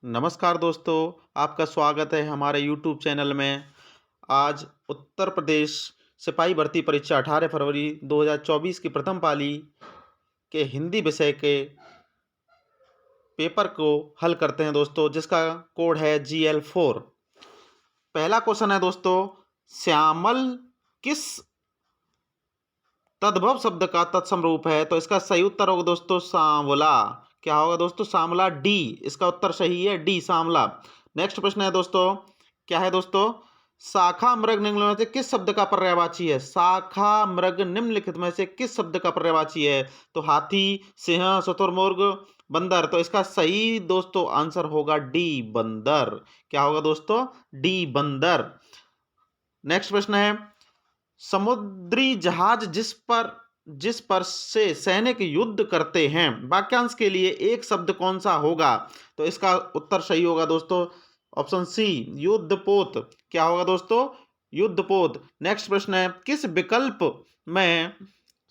नमस्कार दोस्तों, आपका स्वागत है हमारे यूट्यूब चैनल में। आज उत्तर प्रदेश सिपाही भर्ती परीक्षा 18 फरवरी 2024 की प्रथम पाली के हिंदी विषय के पेपर को हल करते हैं दोस्तों, जिसका कोड है GL4। पहला क्वेश्चन है दोस्तों, श्यामल किस तद्भव शब्द का तत्सम रूप है? तो इसका सही उत्तर होगा दोस्तों सांवला। क्या होगा दोस्तों? सांवला। डी इसका उत्तर सही है, डी सांवला। नेक्स्ट प्रश्न है दोस्तों, क्या है दोस्तों? शाखा मृग निम्नलिखित में से किस शब्द का पर्यायवाची है? शाखा मृग निम्नलिखित में से किस शब्द का पर्यायवाची है? तो हाथी, सिंह, शुतुरमुर्ग, बंदर। तो इसका सही दोस्तों आंसर होगा डी बंदर। क्या होगा दोस्तों? डी बंदर। नेक्स्ट प्रश्न है, समुद्री जहाज जिस पर से सैनिक युद्ध करते हैं, वाक्यांश के लिए एक शब्द कौन सा होगा? तो इसका उत्तर सही होगा दोस्तों ऑप्शन सी, युद्धपोत। क्या होगा दोस्तों? युद्धपोत। नेक्स्ट प्रश्न है, किस विकल्प में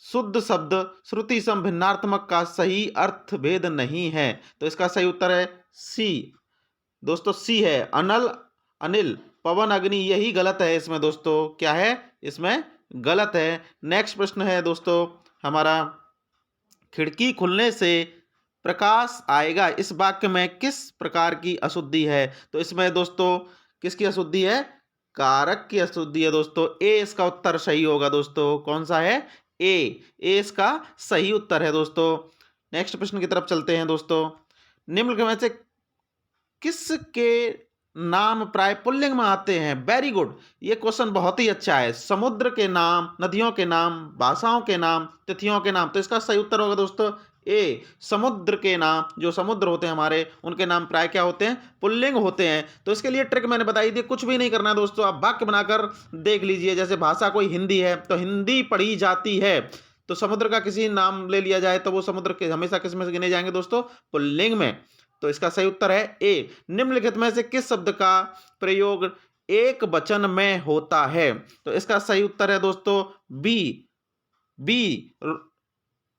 शुद्ध शब्द श्रुति सम भिन्नार्थमक का सही अर्थ भेद नहीं है? तो इसका सही उत्तर है सी दोस्तों, सी है, अनल, अनिल, पवन, अग्नि। यही गलत है इसमें दोस्तों। क्या है इसमें? गलत है। नेक्स्ट प्रश्न है दोस्तों हमारा, खिड़की खुलने से प्रकाश आएगा, इस वाक्य में किस प्रकार की अशुद्धि है? तो इसमें दोस्तों किसकी अशुद्धि है? कारक की अशुद्धि है दोस्तों। ए इसका उत्तर सही होगा दोस्तों। कौन सा है? ए इसका सही उत्तर है दोस्तों। नेक्स्ट प्रश्न की तरफ चलते हैं दोस्तों, निम्नलिखित में से किसके नाम प्राय पुल्लिंग में आते हैं? वेरी गुड, ये क्वेश्चन बहुत ही अच्छा है। समुद्र के नाम, नदियों के नाम, भाषाओं के नाम, तिथियों के नाम। तो इसका सही उत्तर होगा दोस्तों ए, समुद्र के नाम। जो समुद्र होते हैं हमारे, उनके नाम प्राय क्या होते हैं? पुल्लिंग होते हैं। तो इसके लिए ट्रिक मैंने बताई थी, कुछ भी नहीं करना है दोस्तों, आप वाक्य बनाकर देख लीजिए। जैसे भाषा कोई हिंदी है तो हिंदी पढ़ी जाती है, तो समुद्र का किसी नाम ले लिया जाए तो वो समुद्र के हमेशा किस में से गिने जाएंगे दोस्तों? पुल्लिंग में। तो इसका सही उत्तर है ए। निम्नलिखित में से किस शब्द का प्रयोग एक वचन में होता है? तो इसका सही उत्तर है दोस्तों बी,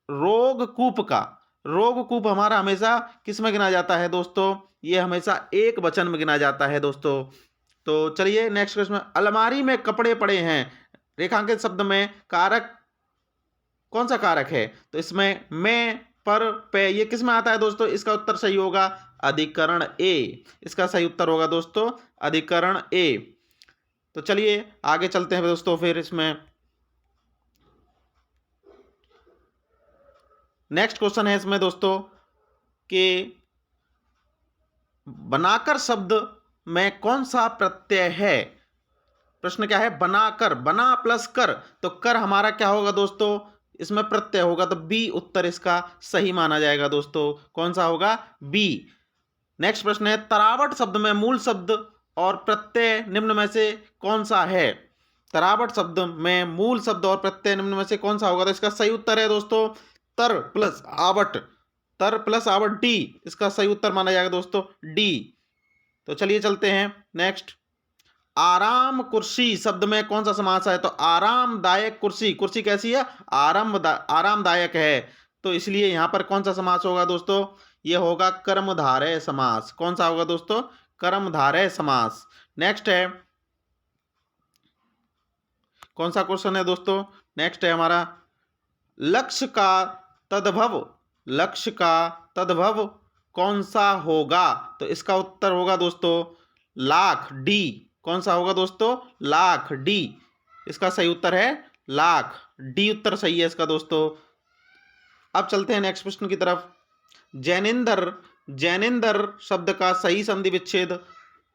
रोगकूप का। रोगकूप हमारा हमेशा किस में गिना जाता है दोस्तों? ये हमेशा एक वचन में गिना जाता है दोस्तों। तो चलिए नेक्स्ट क्वेश्चन, अलमारी में कपड़े पड़े हैं, रेखांकित शब्द में कारक कौन सा कारक है? तो इसमें में, पर, पे, ये किस में आता है दोस्तों? इसका उत्तर सही होगा अधिकरण ए। इसका सही उत्तर होगा दोस्तों अधिकरण ए। तो चलिए आगे चलते हैं दोस्तों। फिर इसमें नेक्स्ट क्वेश्चन है इसमें दोस्तों कि बनाकर शब्द में कौन सा प्रत्यय है? प्रश्न क्या है? बनाकर, बना प्लस कर, तो कर हमारा क्या होगा दोस्तों? इसमें प्रत्यय होगा, तो बी उत्तर इसका सही माना जाएगा दोस्तों। कौन सा होगा? बी। नेक्स्ट प्रश्न है, तरावट शब्द में मूल शब्द और प्रत्यय निम्न में से कौन सा है? तरावट शब्द में मूल शब्द और प्रत्यय निम्न में से कौन सा होगा? तो इसका सही उत्तर है दोस्तों तर प्लस आवट। तर प्लस आवट, डी इसका सही उत्तर माना जाएगा दोस्तों, डी। तो चलिए चलते हैं नेक्स्ट, आराम कुर्सी शब्द में कौन सा समास है? तो आरामदायक कुर्सी, कुर्सी कैसी है? आरामदायक है, तो इसलिए यहां पर कौन सा समास होगा दोस्तों? यह होगा कर्मधारय समास। कौन सा होगा दोस्तों? कर्मधारय समास। नेक्स्ट है, कौन सा क्वेश्चन है दोस्तों? नेक्स्ट है हमारा, लक्ष्य का तद्भव, लक्ष्य का तद्भव कौन सा होगा? तो इसका उत्तर होगा दोस्तों लाख, डी। कौन सा होगा दोस्तों? लाख, डी इसका सही उत्तर है, लाख, डी उत्तर सही है इसका दोस्तों। अब चलते हैं नेक्स्ट प्रश्न की तरफ, जैनेंद्र, जैनेंद्र शब्द का सही संधि विच्छेद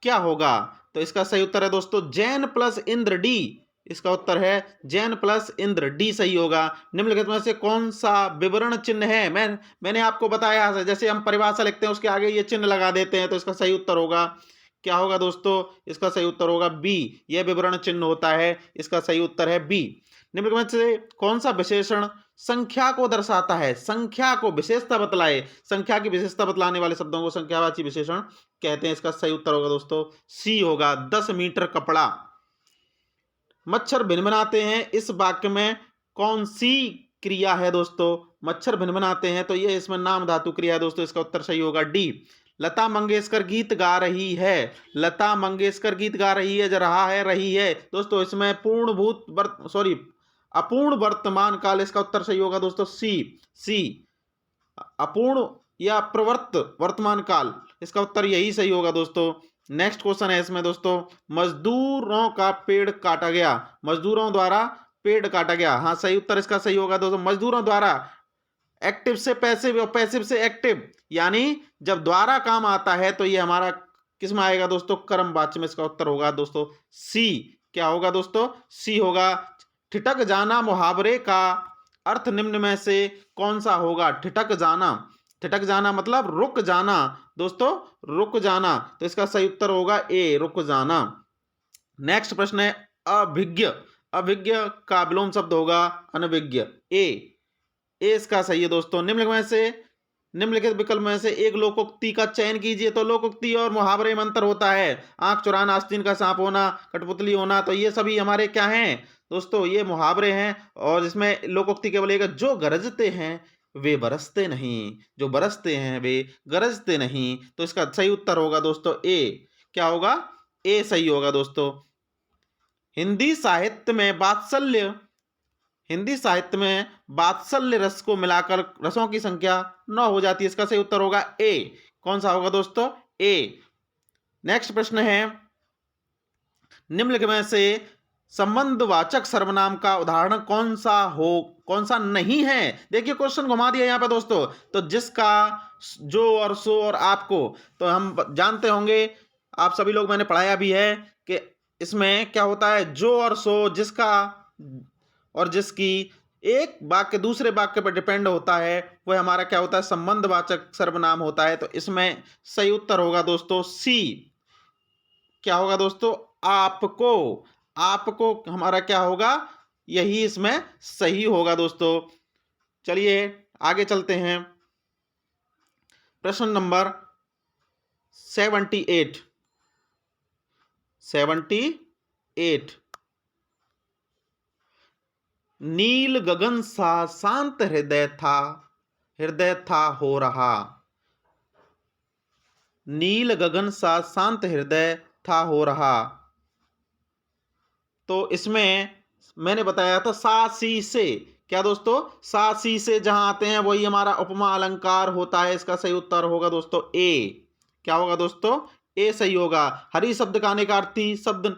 क्या होगा? तो इसका सही उत्तर है दोस्तों जैन प्लस इंद्र, डी इसका उत्तर है जैन प्लस इंद्र, डी सही होगा। निम्नलिखित में से कौन सा विवरण चिन्ह है? मैंने आपको बताया है, जैसे हम परिभाषा लिखते हैं उसके आगे ये चिन्ह लगा देते हैं, तो इसका सही उत्तर होगा क्या होगा दोस्तों? इसका सही उत्तर होगा बी, यह विवरण चिन्ह होता है। इसका सही उत्तर है बी। निम्नलिखित में से कौन सा विशेषण संख्या को दर्शाता है? संख्या को विशेषता बतलाए, संख्या की विशेषता बतलाने वाले शब्दों को संख्यावाची विशेषण कहते हैं। इसका सही उत्तर होगा दोस्तों सी होगा, 10 मीटर कपड़ा। मच्छर भिनभिनाते हैं, इस वाक्य में कौन सी क्रिया है दोस्तों? मच्छर भिनभिनाते हैं, तो ये इसमें नाम धातु क्रिया है दोस्तों। इसका उत्तर सही होगा डी, लता मंगेशकर गीत गा रही है, लता मंगेशकर गीत गा रही है, रहा है, रही है दोस्तों, इसमें अपूर्ण वर्तमान काल इसका उत्तर सही होगा दोस्तों, सी अपूर्ण या प्रवर्त वर्तमान काल, इसका उत्तर यही सही होगा दोस्तों। नेक्स्ट क्वेश्चन है इसमें दोस्तों, मजदूरों का पेड़ काटा गया, मजदूरों द्वारा पेड़ काटा गया, हाँ सही उत्तर इसका सही होगा दोस्तों, मजदूरों द्वारा। एक्टिव से पैसिव और पैसिव से एक्टिव, यानी जब द्वारा काम आता है तो ये हमारा किस में आएगा दोस्तों, कर्मवाच्य में, इसका उत्तर होगा दोस्तों सी। क्या होगा दोस्तों, सी होगा। ठिठक जाना मुहावरे का अर्थ निम्न में से कौन सा होगा, ठिठक जाना, ठिठक जाना मतलब रुक जाना दोस्तों, रुक जाना, तो इसका सही उत्तर होगा ए, रुक जाना। नेक्स्ट प्रश्न है अभिज्ञ, अभिज्ञ का विलोम शब्द होगा अनभिज्ञ, ए इसका सही है दोस्तों। निम्नलिखित विकल्प में से एक लोकोक्ति का चयन कीजिए, तो लोकोक्ति और मुहावरे में अंतर होता है। आंख चुराना, आस्तीन का सांप होना, कठपुतली होना, तो ये सभी हमारे क्या हैं दोस्तों, ये मुहावरे हैं। और इसमें लोकोक्ति केवल एक, जो गरजते हैं वे बरसते नहीं, जो बरसते हैं वे गरजते नहीं, तो इसका सही उत्तर होगा दोस्तों ए। क्या होगा, ए सही होगा दोस्तों। हिंदी साहित्य में वात्सल्य रस को मिलाकर रसों की संख्या 9 हो जाती है, इसका सही उत्तर होगा ए। कौन सा होगा दोस्तों, ए। नेक्स्ट प्रश्न है, निम्नलिखित में से संबंधवाचक सर्वनाम का उदाहरण कौन सा नहीं है। देखिए क्वेश्चन घुमा दिया यहाँ पे दोस्तों, तो जिसका, जो और सो और आपको, तो हम जानते होंगे, आप सभी लोग, मैंने पढ़ाया भी है कि इसमें क्या होता है, जो और सो, जिसका और जिसकी, एक वाक्य दूसरे वाक्य पर डिपेंड होता है, वह हमारा क्या होता है, संबंधवाचक सर्वनाम होता है। तो इसमें सही उत्तर होगा दोस्तों सी। क्या होगा दोस्तों, आपको, आपको हमारा क्या होगा, यही इसमें सही होगा दोस्तों। चलिए आगे चलते हैं, प्रश्न नंबर 78। नील गगन सा शांत हृदय था हो रहा, नील गगन सा शांत हृदय था हो रहा, तो इसमें मैंने बताया था सा सी से, क्या दोस्तों, सा सी से जहां आते हैं वही हमारा उपमा अलंकार होता है, इसका सही उत्तर होगा दोस्तों ए। क्या होगा दोस्तों, ए सही होगा। हरि शब्द का अनेकार्थी शब्द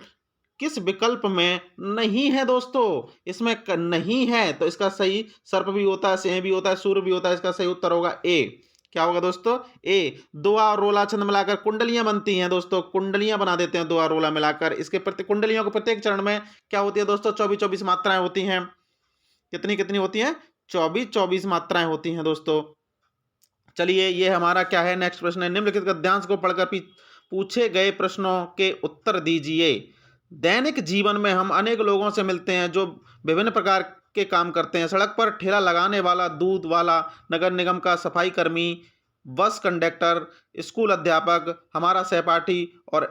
किस विकल्प में नहीं है दोस्तों, इसमें नहीं है, तो इसका सही सर्प भी होता है, सिंह भी होता है, सूर्य भी होता है, इसका सही उत्तर होगा ए। क्या होगा दोस्तों, ए। दुआ और रोला छंद मिलाकर कुंडलियां बनती हैं दोस्तों, कुंडलियां बना देते हैं दुआ रोला मिलाकर। इसके प्रति कुंडलियों के प्रत्येक चरण में क्या होती है दोस्तों, 24 मात्राएं होती हैं। कितनी कितनी होती हैं, 24 मात्राएं होती हैं दोस्तों। चलिए ये हमारा क्या है, नेक्स्ट प्रश्न है, निम्नलिखित गद्यांश को पढ़कर पूछे गए प्रश्नों के उत्तर दीजिए। दैनिक जीवन में हम अनेक लोगों से मिलते हैं जो विभिन्न प्रकार के काम करते हैं। सड़क पर ठेला लगाने वाला, दूध वाला, नगर निगम का सफाई कर्मी, बस कंडक्टर, स्कूल अध्यापक, हमारा सहपाठी और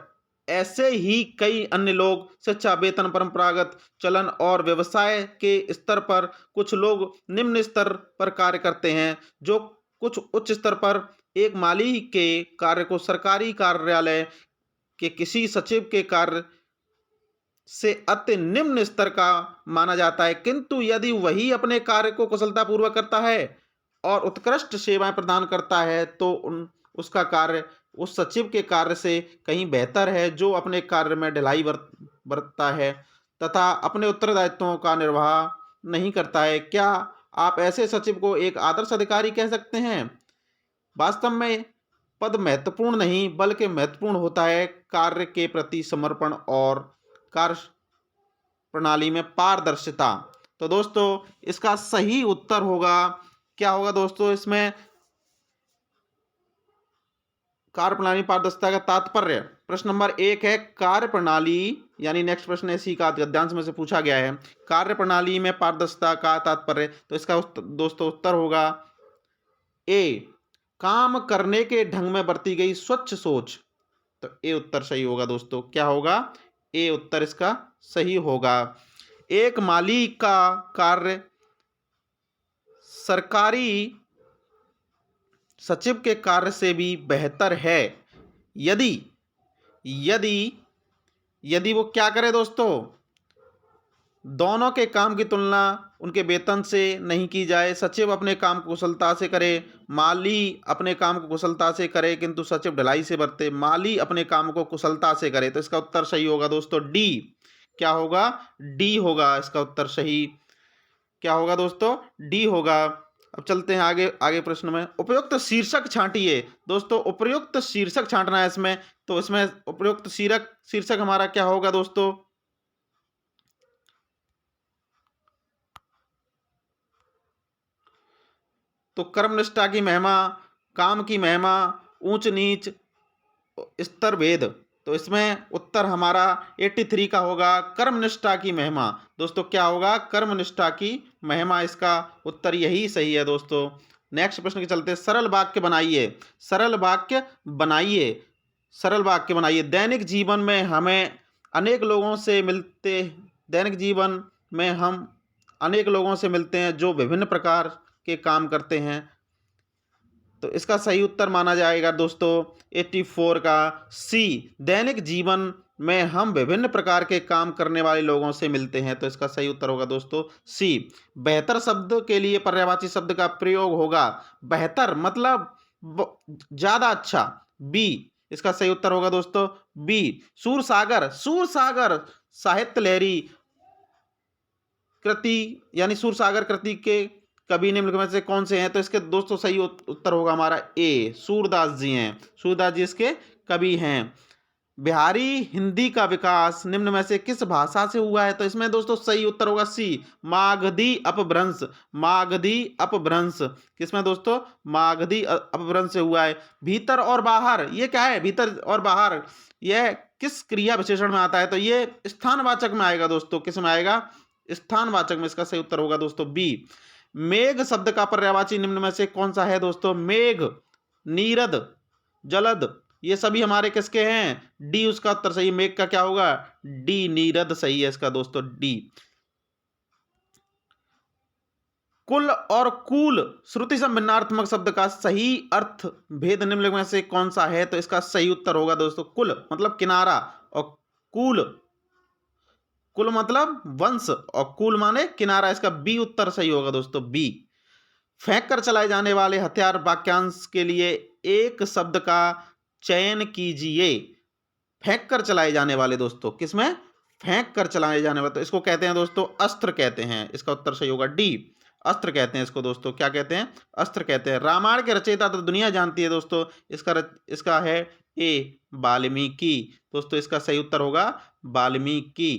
ऐसे ही कई अन्य लोग। शिक्षा, वेतन, परंपरागत चलन और व्यवसाय के स्तर पर कुछ लोग निम्न स्तर पर कार्य करते हैं, जो कुछ उच्च स्तर पर एक माली के कार्य को सरकारी कार्यालय के किसी सचिव के कार्य से अति निम्न स्तर का माना जाता है, किंतु यदि वही अपने कार्य को कुशलतापूर्वक करता है और उत्कृष्ट सेवाएं प्रदान करता है तो उसका कार्य उस सचिव के कार्य से कहीं बेहतर है जो अपने कार्य में ढिलाई बरतता है तथा अपने उत्तरदायित्वों का निर्वाह नहीं करता है। क्या आप ऐसे सचिव को एक आदर्श अधिकारी कह सकते हैं? वास्तव में पद महत्वपूर्ण नहीं बल्कि महत्वपूर्ण होता है कार्य के प्रति समर्पण और कार्य प्रणाली में पारदर्शिता। तो दोस्तों इसका सही उत्तर होगा, क्या होगा दोस्तों, इसमें कार्य प्रणाली पारदर्शिता का तात्पर्य। प्रश्न नंबर 1 है कार्य प्रणाली, यानी नेक्स्ट प्रश्न इसी का गद्यांश में से पूछा गया है, कार्य प्रणाली में पारदर्शिता का तात्पर्य। तो इसका दोस्तों उत्तर होगा ए, काम करने के ढंग में बरती गई स्वच्छ सोच। तो ए उत्तर सही होगा दोस्तों। क्या होगा, ए उत्तर इसका सही होगा। एक माली का कार्य सरकारी सचिव के कार्य से भी बेहतर है यदि यदि यदि वो क्या करे दोस्तों, दोनों के काम की तुलना उनके वेतन से नहीं की जाए। सचिव अपने काम को कुशलता से करे, माली अपने काम को कुशलता से करे, किंतु सचिव ढिलाई से बरते, माली अपने काम को कुशलता से करे। तो इसका उत्तर सही होगा दोस्तों डी। क्या होगा? डी होगा इसका उत्तर सही। क्या होगा दोस्तों? डी होगा। अब चलते हैं आगे आगे प्रश्न में। उपयुक्त शीर्षक छांटिए। दोस्तों उपयुक्त शीर्षक छांटना है इसमें, तो इसमें उपयुक्त शीर्षक हमारा क्या होगा दोस्तों? तो कर्मनिष्ठा की महिमा, काम की महिमा, ऊंच नीच, स्तर भेद। तो इसमें उत्तर हमारा 83 का होगा, कर्मनिष्ठा की महिमा। दोस्तों क्या होगा? कर्मनिष्ठा की महिमा, इसका उत्तर यही सही है दोस्तों। नेक्स्ट प्रश्न के चलते, सरल वाक्य बनाइए। सरल वाक्य बनाइए। सरल वाक्य बनाइए। दैनिक जीवन में हमें अनेक लोगों से मिलते दैनिक जीवन में हम अनेक लोगों से मिलते हैं जो विभिन्न प्रकार के काम करते हैं। तो इसका सही उत्तर माना जाएगा दोस्तों 84 का सी। दैनिक जीवन में हम विभिन्न प्रकार के काम करने वाले लोगों से मिलते हैं। तो इसका सही उत्तर होगा दोस्तों सी। बेहतर शब्द के लिए पर्यायवाची शब्द का प्रयोग होगा बेहतर, मतलब ज्यादा अच्छा, बी। इसका सही उत्तर होगा दोस्तों बी। सूरसागर, सूरसागर साहित्य लहरी कृति यानी सूरसागर कृति के कवि निम्नलिखित में से कौन से हैं? तो इसके दोस्तों सही उत्तर होगा हमारा ए, सूरदास जी हैं। सूरदास जी इसके कवि हैं। बिहारी हिंदी का विकास निम्न में से किस भाषा से हुआ है? तो इसमें दोस्तों सही उत्तर होगा सी, मागधी अपभ्रंश। मागधी अपभ्रंश किसमें दोस्तों? मागधी अपभ्रंश से हुआ है। भीतर और बाहर, ये क्या है? भीतर और बाहर यह किस क्रिया विशेषण में आता है? तो ये स्थानवाचक में आएगा दोस्तों। किस में आएगा? स्थानवाचक में। इसका सही उत्तर होगा दोस्तों बी। मेघ शब्द का पर्यायवाची निम्न में से कौन सा है दोस्तों? मेघ, नीरद, जलद, ये सभी हमारे किसके हैं? डी उसका उत्तर सही। मेघ का क्या होगा? डी, नीरद सही है इसका दोस्तों डी। कुल और कूल श्रुति संभिन्नार्थमक शब्द का सही अर्थ भेद निम्नलिखित में से कौन सा है? तो इसका सही उत्तर होगा दोस्तों कुल मतलब किनारा, और कूल, कुल मतलब वंश, और कूल माने किनारा। इसका बी उत्तर सही होगा दोस्तों बी। फेंक कर चलाए जाने वाले हथियार वाक्यांश के लिए एक शब्द का चयन कीजिए। फेंक कर चलाए जाने वाले दोस्तों, किसमें? फेंक कर चलाए जाने वाले, तो इसको कहते हैं दोस्तों अस्त्र कहते हैं। इसका उत्तर सही होगा डी, अस्त्र कहते हैं इसको दोस्तों। क्या कहते हैं? अस्त्र कहते हैं। रामायण के रचयिता तो दुनिया जानती है दोस्तों। इसका है ए, वाल्मीकि। दोस्तों इसका सही उत्तर होगा वाल्मीकि।